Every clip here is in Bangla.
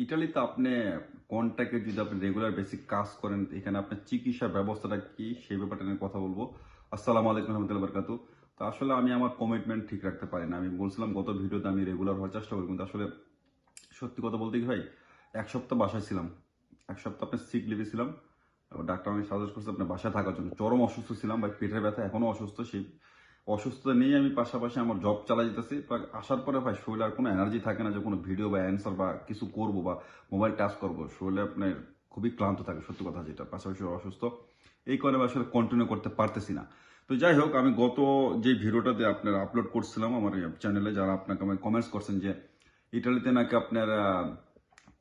ইটালিতে আপনি কন্ট্যাক্টে যদি আপনি রেগুলার বেসিক কাজ করেন, এখানে আপনার চিকিৎসা ব্যবস্থাটা কি সেই ব্যাপারটা নিয়ে কথা বলবো। আসসালামু আলাইকুম রহমতুল্লাহ বরকাতু। তো আসলে আমি আমার কমিটমেন্ট ঠিক রাখতে পারি না। আমি বলছিলাম গত ভিডিওতে আমি রেগুলার হওয়ার চেষ্টা করি, কিন্তু আসলে সত্যি কথা বলতে কি ভাই, এক সপ্তাহ বাসায় ছিলাম। এক সপ্তাহ আপনার সিক লিভে ছিলাম। ডাক্তার আমাকে সাজেস্ট করছে আপনার বাসায় থাকার জন্য। চরম অসুস্থ ছিলাম ভাই, পেটের ব্যথা এখনো অসুস্থ। সেই অসুস্থতা নিয়ে আমি পাশাপাশি আমার জব চালাই যেতেছি। আসার পরে ভাই শরীরে আর কোনো এনার্জি থাকে না যে কোনো ভিডিও বা অ্যান্সার বা কিছু করবো বা মোবাইল টাচ করবো। শরীরে আপনার খুবই ক্লান্ত থাকে, সত্যি কথা যেটা। পাশাপাশি অসুস্থ, এই কারণে আমি আসলে কন্টিনিউ করতে পারতেছি না। তো যাই হোক, আমি গত যে ভিডিওটাতে আপনার আপলোড করছিলাম আমার চ্যানেলে, যারা আপনাকে আমি কমেন্টস করছেন যে ইটালিতে নাকি আপনার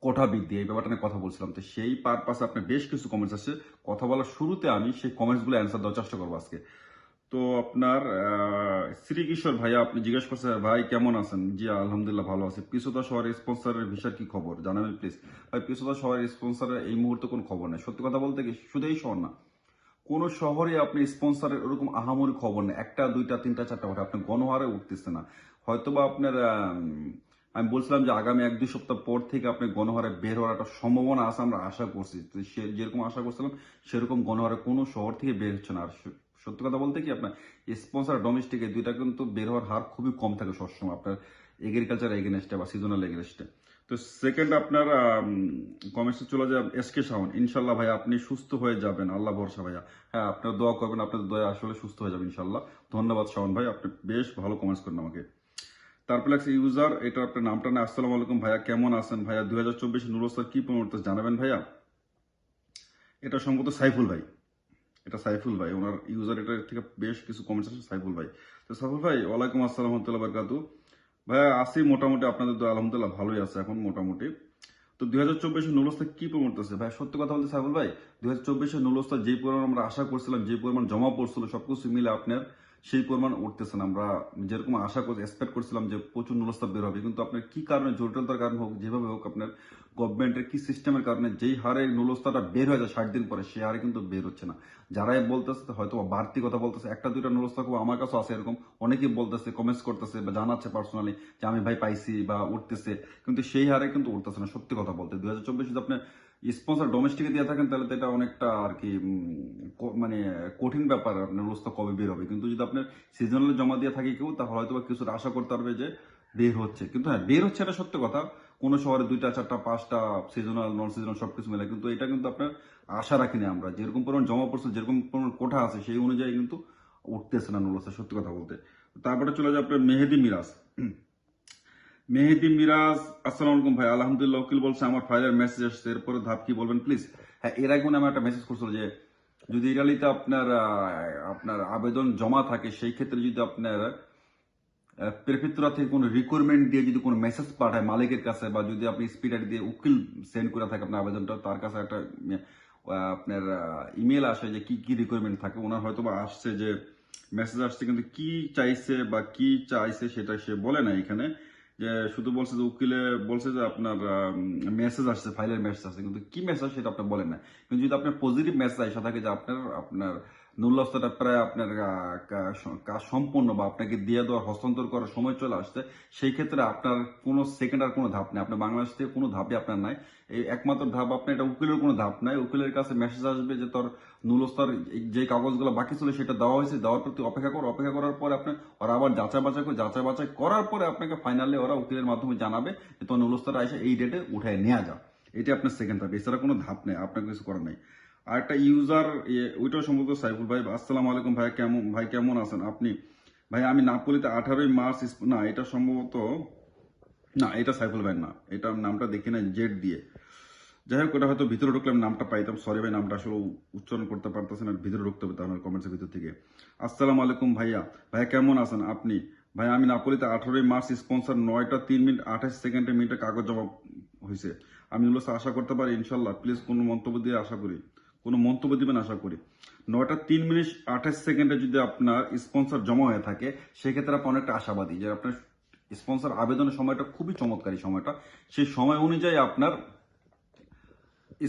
কোঠা বৃদ্ধি, এই ব্যাপারটা নিয়ে কথা বলছিলাম। তো সেই পারপাসে আপনার বেশ কিছু কমেন্টস আসছে। কথা বলার শুরুতে আমি সেই কমেন্টসগুলো অ্যান্সার দেওয়ার চেষ্টা করবো আজকে। তো আপনার শ্রীকিশোর ভাইয়া আপনি জিজ্ঞেস করছেন ভাই কেমন আছেন। জি আলহামদুলিল্লাহ ভালো আছি। পিসোদা শহরের স্পন্সরের ভিসার কি খবর জানাবেন প্লিজ। ভাই পিসোদা শহরের স্পন্সরের এই মুহূর্তে কোনো খবর নেই। সত্যি কথা বলতে কি, শুধু এই শহর না, কোন শহরে আপনি স্পন্সরের ওরকম আহামরি খবর নেই। একটা দুইটা তিনটা চারটা ওঠে, আপনি গণহারে উঠতেছে না। হয়তোবা আপনার আমি বলছিলাম যে আগামী এক দুই সপ্তাহ পর থেকে আপনি গণহারে বের হওয়ার একটা সম্ভাবনা আছে, আমরা আশা করছি। তো সে যেরকম আশা করছিলাম সেরকম গণহারে কোনো শহর থেকে বের হচ্ছে না। আর সত্যি কথা বলতে কি, আপনার স্পন্সর ডোমেস্টিক এই দুইটা কিন্তু বের হওয়ার হার খুবই কম থাকে সবসময়, আপনার এগ্রিকালচার এগেনস্টে বা সিজনাল এগেনস্টে। তো সেকেন্ড আপনার কমেন্টসে চলে যায় এসকে শাওন। ইনশাল্লাহ ভাই আপনি সুস্থ হয়ে যাবেন, আল্লাহ ভরসা ভাইয়া। হ্যাঁ, আপনার দোয়া করবেন, আপনার দোয়া আসলে সুস্থ হয়ে যাবেন ইনশাল্লাহ। ধন্যবাদ শাওন ভাই, আপনি বেশ ভালো কমেন্টস করেন আমাকে। তারপর লাগছে ইউজার, এটা আপনার নামটা না। আসসালামু আলাইকুম ভাইয়া, কেমন আছেন ভাইয়া? 2024 নুরস্তার কি প্রমোটার জানাবেন ভাইয়া। এটা সম্ভবত সাইফুল ভাই, এটা সাইফুল ভাই ওনার ইউজার। এটা থেকে বেশ কিছু কমেন্টস আছে সাইফুল ভাই। তো সাইফুল ভাই ওয়ালাইকুম আসসালাম রহমতুল্লাহ বারকাতু। ভাইয়া আসি মোটামুটি, আপনাদের তো আলহামদুলিল্লাহ ভালোই আছে এখন মোটামুটি। তো 2024 নুলস্তা কি প্রমোট করছে ভাই? সত্যি কথা বলতে সাইফুল ভাই, 2024 নুলস্তা যে পরিমাণ আমরা আশা করছিলাম, যে পরিমাণ জমা পড়ছিল, সবকিছু মিলে আপনার সেই পরিমাণ উঠতেছে না। আমরা যেরকম আশা করছি, এক্সপেক্ট করছিলাম যে প্রচুর নুলস্তা বের হবে, কিন্তু আপনার কি কারণে, জটিলতার কারণে হোক, যেভাবে হোক, আপনার গভর্নমেন্টের কি সিস্টেমের কারণে যেই হারে নুলস্তাটা বের হয়ে যায় 60 দিন পরে, সেই হারে কিন্তু বের হচ্ছে না। যারাই বলতেছে হয়তো বাড়তি কথা বলতেছে, একটা দুইটা নুলস্তা খুব আমার কাছে আছে এরকম, অনেকেই বলতেছে, কমেন্টস করতেছে বা জানাচ্ছে পার্সোনালি যে আমি ভাই পাইছি বা উঠতেছে, কিন্তু সেই হারে কিন্তু উঠতেছে না। সত্যি কথা বলতে 2024 যদি আপনি স্পন্সর ডোমেস্টিকে দিয়ে থাকেন তাহলে তো এটা অনেকটা আর কি মানে কঠিন ব্যাপার, আপনার নুলস্তা কবে বের হবে। কিন্তু যদি আপনার সিজনালে জমা দিয়ে থাকে কেউ, তাহলে হয়তো বা কিছুটা আশা করতে পারবে যে বের হচ্ছে। কিন্তু হ্যাঁ, বের হচ্ছে এটা সত্য কথা। কোনো শহরে দুইটা চারটা পাঁচটা, সিজনাল নন সিজনাল সবকিছু মিলে, কিন্তু এটা কিন্তু আপনার আশা রাখিনি আমরা। যেরকম পরিমাণ জমা পড়ছে, যেরকম পরিমাণ কোঠা আছে, সেই অনুযায়ী কিন্তু উঠতেছে না নুলস্তা, সত্যি কথা বলতে। তারপরে চলে যায় আপনার মেহেদি মিরাজ। মেহেদি মিরাজ, আসসালামু আলাইকুম ভাই। আলহামদুলিল্লাহ, উকিল বলছে আমার ফাইলের মেসেজ আসছে, এরপরে ধাপ কি বলবেন প্লিজ। হ্যাঁ, এর আগে আমি একটা মেসেজ করছিল যে যদি ইটালিতে আপনার আপনার আবেদন জমা থাকে, সেই ক্ষেত্রে যদি আপনার প্রেফেক্টুরা থেকে কোনো রিকোয়ারমেন্ট দিয়ে যদি কোনো মেসেজ পাঠায় মালিকের কাছে, বা যদি আপনি স্পিডার দিয়ে উকিল সেন্ড করে থাকে আপনার আবেদনটা, তার কাছে একটা আপনার ইমেল আসে যে কি কি রিকোয়ারমেন্ট থাকে। ওনার হয়তো বা আসছে যে মেসেজ আসছে, কিন্তু কি চাইছে বা কি চাইছে সেটা সে বলে না এখানে। যে শুধু বলছে যে উকিলে বলছে যে আপনার মেসেজ আসছে, ফাইলের মেসেজ আসছে, কিন্তু কি মেসেজ সেটা আপনি বলেন না। কিন্তু যদি আপনার পজিটিভ মেসেজ আসা থাকে যে আপনার আপনার নুল্লস্তাটা প্রায় আপনার কাজ সম্পূর্ণ বা আপনাকে দিয়ে দেওয়ার হস্তান্তর করার সময় চলে আসছে, সেই ক্ষেত্রে আপনার কোনো সেকেন্ড আর কোনো ধাপ নেই। আপনার বাংলাদেশ থেকে কোনো ধাপই আপনার নাই। এই একমাত্র ধাপ আপনার, এটা উকিলের কোনো ধাপ নাই। উকিলের কাছে মেসেজ আসবে যে তোর নুলস্তার যে কাগজগুলো বাকি ছিল সেটা দেওয়া হয়েছে, দেওয়ার প্রতি অপেক্ষা করো। অপেক্ষা করার পরে আপনার ওরা আবার যাচাই বাছাই করার পরে আপনাকে ফাইনালি ওরা উকিলের মাধ্যমে জানাবে যে তোমার নুলস্তারা এসে এই ডেটে উঠায় নেওয়া যাও। এটা আপনার সেকেন্ড ধাপ, এছাড়া কোনো ধাপ নেই, আপনার কিছু করার নেই। আর একটা ইউজার, ওইটাও সম্ভবত সাইফুল ভাই। আসসালামু আলাইকুম ভাই কেমন আছেন আপনি। ভাই আমি নাপোলিতে 18 মার্চ, না এটা সম্ভবত, না এটা সাইফুল ভাই না, এটা নামটা দেখি না জেড দিয়ে। যাই হোক, ওটা হয়তো ভিতরে ঢুকলে আমি নামটা পাইতাম। সরি ভাই, নামটা আসলে উচ্চারণ করতে পারতেছেন, আর ভিতরে ঢুকতে হবে তাহলে কমেন্টসের ভিতর থেকে। আসসালামু আলাইকুম ভাইয়া কেমন আছেন আপনি। ভাই আমি নাপোলিতে 18 মার্চ স্পন্সর 9টা 3 মিনিট 28 সেকেন্ডে মিনিটে কাগজ জমা হয়েছে। আমি হলো আশা করতে পারি ইনশাল্লাহ। প্লিজ কোনো মন্তব্য দিয়ে আশা করি, কোনো মন্তব্য দিবেন আশা করি। 9টা 3 মিনিট 28 সেকেন্ডে যদি আপনার স্পন্সর জমা হয়ে থাকে, সেক্ষেত্রে আপনি অনেকটা আশাবাদী যে আপনার স্পন্সর আবেদনের সময়টা খুবই চমৎকারী সময়টা। সেই সময় অনুযায়ী আপনার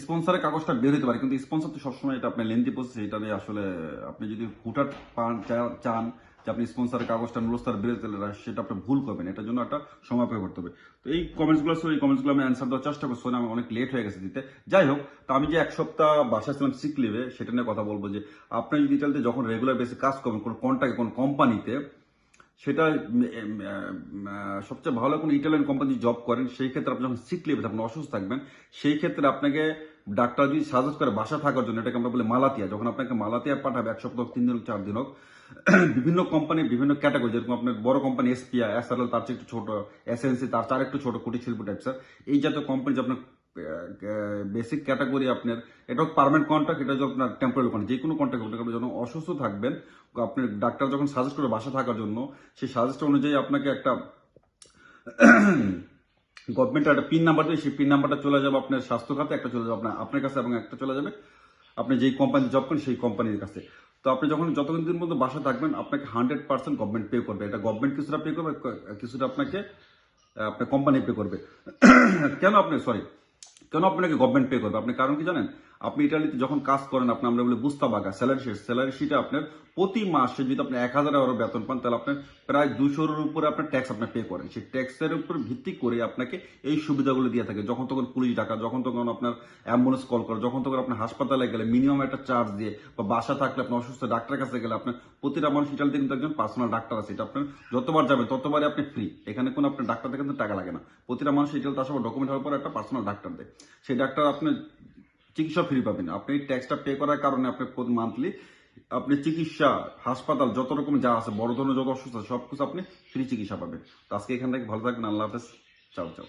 স্পন্সরের কাগজটা বের হতে পারে। কিন্তু স্পন্সর তো সবসময় এটা আপনার লেন্থি প্রসেস, এটা নিয়ে আসলে আপনি যদি হুটার চান যে আপনি স্পন্সরের কাগজটা নুরস্তার বেরোতে সেটা আপনি ভুল করবেন, এটার জন্য একটা সময় পে করতে হবে। তো এই কমেন্টসগুলো ছিল, এই কমেন্টসগুলো আমি অ্যান্সার দেওয়ার চেষ্টা করছি, আমি অনেক লেট হয়ে গেছে দিতে। যাই হোক, তো আমি যে 1 সপ্তাহ বাসায় ছিলাম সিক লিভে, সেটা নিয়ে কথা বলবো যে আপনি যদি ইতালিতে যখন রেগুলার বেসে কাজ করবেন কোনো কন্ট্রাক্টে কোনো কোম্পানিতে, সেটা সবচেয়ে ভালো কোনো ইটালিয়ান কোম্পানি জব করেন, সেই ক্ষেত্রে আপনি যখন সিক লিভে আপনি অসুস্থ থাকবেন, সেই ক্ষেত্রে আপনাকে ডাক্তার যদি সাজেস্ট করে বাসা থাকার জন্য, এটাকে আমরা বলি মালাতিয়া, যখন আপনাকে মালাতিয়া পাঠাবে 1 সপ্তাহ 3 দিন হোক 4 দিন হোক, বিভিন্ন কোম্পানি বিভিন্ন ক্যাটাগরি, যেরকম আপনার বড় কোম্পানি এসপিআই, এসআরএল তার চেয়ে একটু ছোট, এসএনসি তার চার একটু ছোট, কুটির শিল্প টাইপসের, এই জাতীয় কোম্পানি যে আপনার বেসিক ক্যাটাগরি আপনার, এটা পার্মানেন্ট কন্ট্রাক্ট, এটা যখন আপনার টেম্পোরারি কন্ট্রাক্ট, যে কোনো কন্ট্রাক্ট করতে পারবেন। যখন অসুস্থ থাকবেন, আপনি ডাক্তার যখন সাজেস্ট করবে বাসা থাকার জন্য, সেই সাজেস্ট অনুযায়ী আপনাকে একটা গভর্নমেন্টের একটা পিন নাম্বার দেবে, সেই পিন নাম্বারটা চলে যাবে আপনার স্বাস্থ্য খাতে, একটা চলে যাবে আপনার কাছে, এবং একটা চলে যাবে আপনি যেই কোম্পানি জব করেন সেই কোম্পানির কাছে। তো আপনি যখন যতক্ষণ দিন পর্যন্ত বাসা থাকবেন, আপনাকে 100% গভর্নমেন্ট পে করবে। এটা গভর্নমেন্ট কিছুটা পে করবে, কিছুটা আপনাকে আপনার কোম্পানি পে করবে। কেন আপনাকে গভর্নমেন্ট পে করবে? আপনি কারণ কি জানেন? আপনি ইটালিতে যখন কাজ করেন, আমরা বলি বুস্তা বাগা, স্যালারি শিটে আপনার প্রতি মাসে যদি আপনি 1000 এর বেতন পান, তাহলে আপনার প্রায় 200 এর উপরে আপনার ট্যাক্স আপনি পে করেন। সেই ট্যাক্সের উপর ভিত্তি করে আপনাকে এই সুবিধাগুলো দিয়ে থাকে। যখন তখন পুলিশ ডাকা, যখন তখন আপনার অ্যাম্বুলেন্স কল করা, যখন তখন আপনার হাসপাতালে গেলে মিনিমাম একটা চার্জ দিয়ে, বা বাসা থাকলে আপনি অসুস্থ ডাক্তারের কাছে গেলে, আপনার প্রতিটা মানুষ ইটালিতে কিন্তু একজন পার্সোনাল ডাক্তার আছে। এটা আপনার যতবার যাবেন ততবারই আপনি ফ্রি। এখানে কোনো আপনার ডাক্তার থেকে কিন্তু টাকা লাগে না। প্রতিটা মানুষ ইটালিতে আসার পর ডকুমেন্ট হওয়ার পর একটা পার্সোনাল ডাক্তার দেয়। সেই ডাক্তার আপনি চিকিৎসা ফ্রি পাবেন। আপনি ট্যাক্সটা পে করার কারণে আপনি মান্থলি আপনি চিকিৎসা, হাসপাতাল যত রকম যা আছে, বড় ধরনের যত অসুস্থ সবকিছু আপনি ফ্রি চিকিৎসা পাবেন। তো আজকে এখান থেকে ভালো থাকবেন। আল্লাহ হাফেজ। চাও চাও।